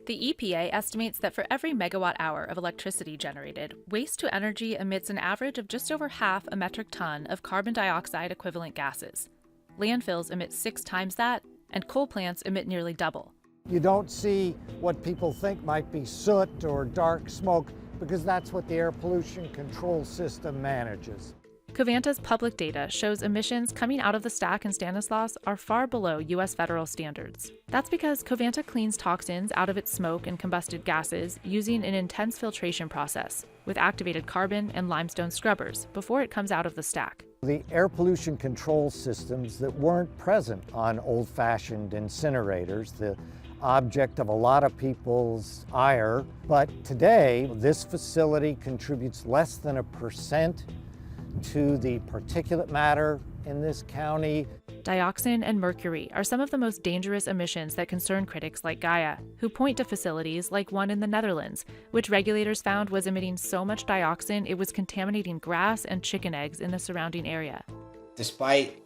The EPA estimates that for every megawatt hour of electricity generated, waste to energy emits an average of just over half a metric ton of carbon dioxide equivalent gases. Landfills emit 6 times that, and coal plants emit nearly double. You don't see what people think might be soot or dark smoke because that's what the air pollution control system manages. Covanta's public data shows emissions coming out of the stack in Stanislaus are far below U.S. federal standards. That's because Covanta cleans toxins out of its smoke and combusted gases using an intense filtration process with activated carbon and limestone scrubbers before it comes out of the stack. The air pollution control systems that weren't present on old-fashioned incinerators, the object of a lot of people's ire, but today this facility contributes less than 1% to the particulate matter in this county. Dioxin and mercury are some of the most dangerous emissions that concern critics like Gaia, who point to facilities like one in the Netherlands, which regulators found was emitting so much dioxin it was contaminating grass and chicken eggs in the surrounding area. Despite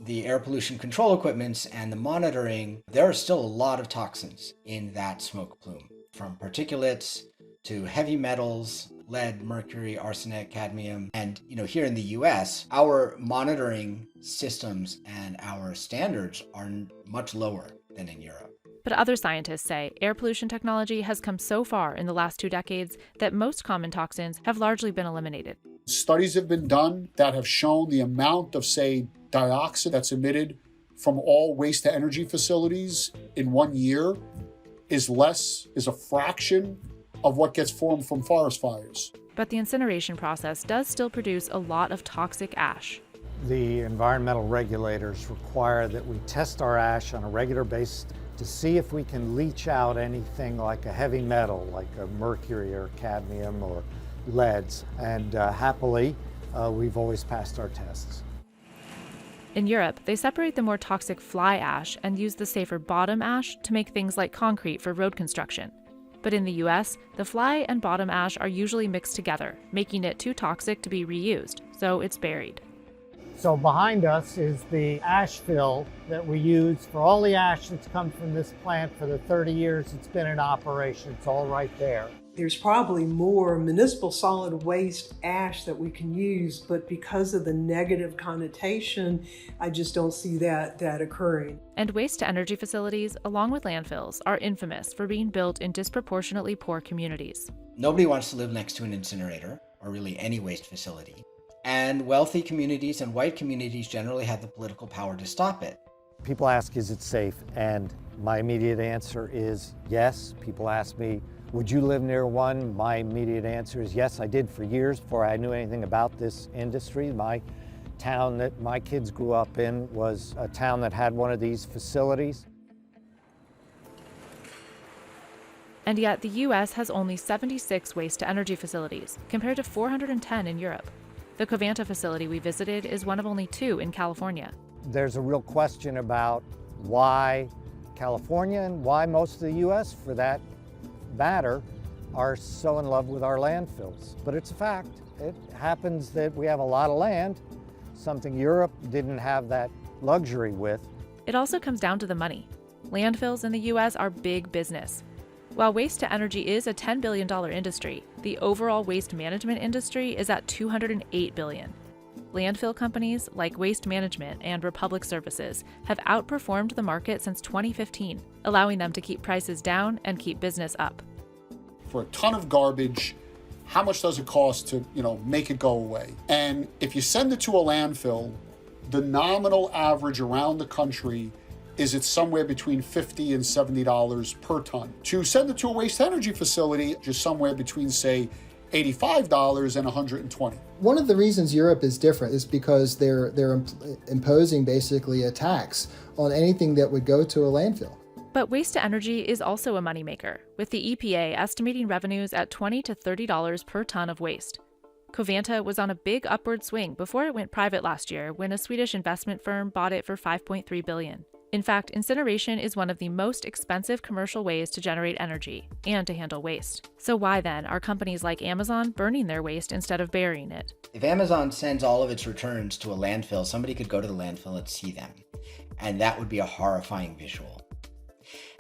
the air pollution control equipments and the monitoring, there are still a lot of toxins in that smoke plume, from particulates to heavy metals, lead, mercury, arsenic, cadmium. And here in the US, our monitoring systems and our standards are much lower than in Europe. But other scientists say air pollution technology has come so far in the last 2 decades that most common toxins have largely been eliminated. Studies have been done that have shown the amount of, say, dioxin that's emitted from all waste to energy facilities in 1 year is a fraction of what gets formed from forest fires. But the incineration process does still produce a lot of toxic ash. The environmental regulators require that we test our ash on a regular basis to see if we can leach out anything like a heavy metal, like a mercury or cadmium or leads. And happily, we've always passed our tests. In Europe, they separate the more toxic fly ash and use the safer bottom ash to make things like concrete for road construction. But in the US, the fly and bottom ash are usually mixed together, making it too toxic to be reused, so it's buried. So behind us is the ash fill that we use for all the ash that's come from this plant for the 30 years it's been in operation. It's all right there. There's probably more municipal solid waste ash that we can use, but because of the negative connotation, I just don't see that occurring. And waste-to-energy facilities, along with landfills, are infamous for being built in disproportionately poor communities. Nobody wants to live next to an incinerator, or really any waste facility. And wealthy communities and white communities generally have the political power to stop it. People ask, is it safe? And my immediate answer is yes. People ask me, would you live near one? My immediate answer is yes, I did for years before I knew anything about this industry. My town that my kids grew up in was a town that had one of these facilities. And yet the US has only 76 waste-to-energy facilities, compared to 410 in Europe. The Covanta facility we visited is one of only 2 in California. There's a real question about why California and why most of the US, for that matter, are so in love with our landfills. But it's a fact. It happens that we have a lot of land, something Europe didn't have that luxury with. It also comes down to the money. Landfills in the US are big business. While waste to energy is a $10 billion industry, the overall waste management industry is at $208 billion. Landfill companies like Waste Management and Republic Services have outperformed the market since 2015, allowing them to keep prices down and keep business up. For a ton of garbage, how much does it cost to, make it go away? And if you send it to a landfill, the nominal average around the country is it's somewhere between $50 and $70 per ton. To send it to a waste energy facility, just somewhere between, say, $85 and $120. One of the reasons Europe is different is because they're imposing basically a tax on anything that would go to a landfill. But waste to energy is also a moneymaker, with the EPA estimating revenues at $20 to $30 per ton of waste. Covanta was on a big upward swing before it went private last year when a Swedish investment firm bought it for $5.3 billion. In fact, incineration is one of the most expensive commercial ways to generate energy and to handle waste. So why then are companies like Amazon burning their waste instead of burying it? If Amazon sends all of its returns to a landfill, somebody could go to the landfill and see them. And that would be a horrifying visual.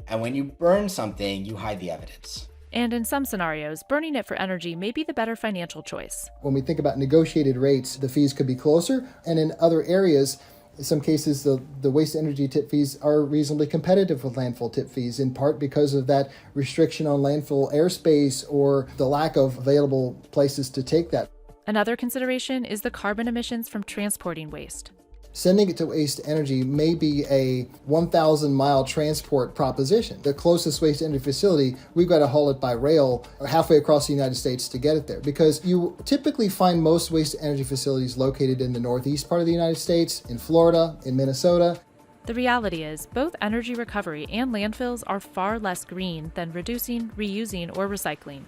And when you burn something, you hide the evidence. And in some scenarios, burning it for energy may be the better financial choice. When we think about negotiated rates, the fees could be closer, and in other areas, in some cases, the waste energy tip fees are reasonably competitive with landfill tip fees, in part because of that restriction on landfill airspace or the lack of available places to take that. Another consideration is the carbon emissions from transporting waste. Sending it to waste energy may be a 1,000-mile transport proposition. The closest waste energy facility, we've got to haul it by rail halfway across the United States to get it there, because you typically find most waste energy facilities located in the northeast part of the United States, in Florida, in Minnesota. The reality is, both energy recovery and landfills are far less green than reducing, reusing, or recycling.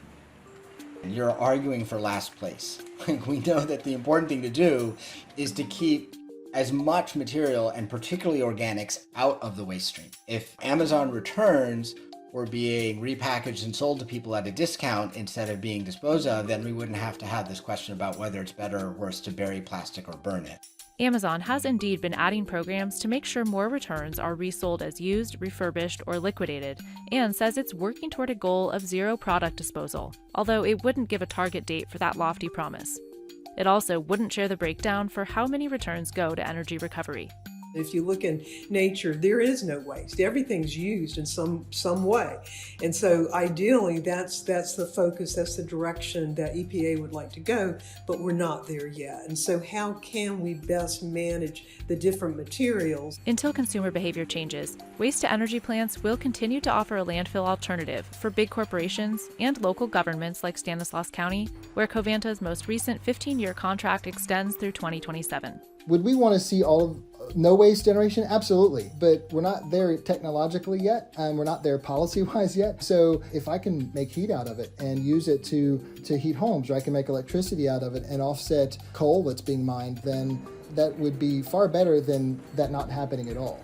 You're arguing for last place. We know that the important thing to do is to keep as much material, and particularly organics, out of the waste stream. If Amazon returns were being repackaged and sold to people at a discount instead of being disposed of, then we wouldn't have to have this question about whether it's better or worse to bury plastic or burn it. Amazon has indeed been adding programs to make sure more returns are resold as used, refurbished, or liquidated, and says it's working toward a goal of zero product disposal, although it wouldn't give a target date for that lofty promise. It also wouldn't share the breakdown for how many returns go to energy recovery. If you look in nature, there is no waste. Everything's used in some way. And so ideally, that's the focus, that's the direction that EPA would like to go, but we're not there yet. And so how can we best manage the different materials? Until consumer behavior changes, waste-to-energy plants will continue to offer a landfill alternative for big corporations and local governments like Stanislaus County, where Covanta's most recent 15-year contract extends through 2027. Would we want to see all of no waste generation? Absolutely. But we're not there technologically yet, and we're not there policy-wise yet. So if I can make heat out of it and use it to heat homes, or I can make electricity out of it and offset coal that's being mined, then that would be far better than that not happening at all.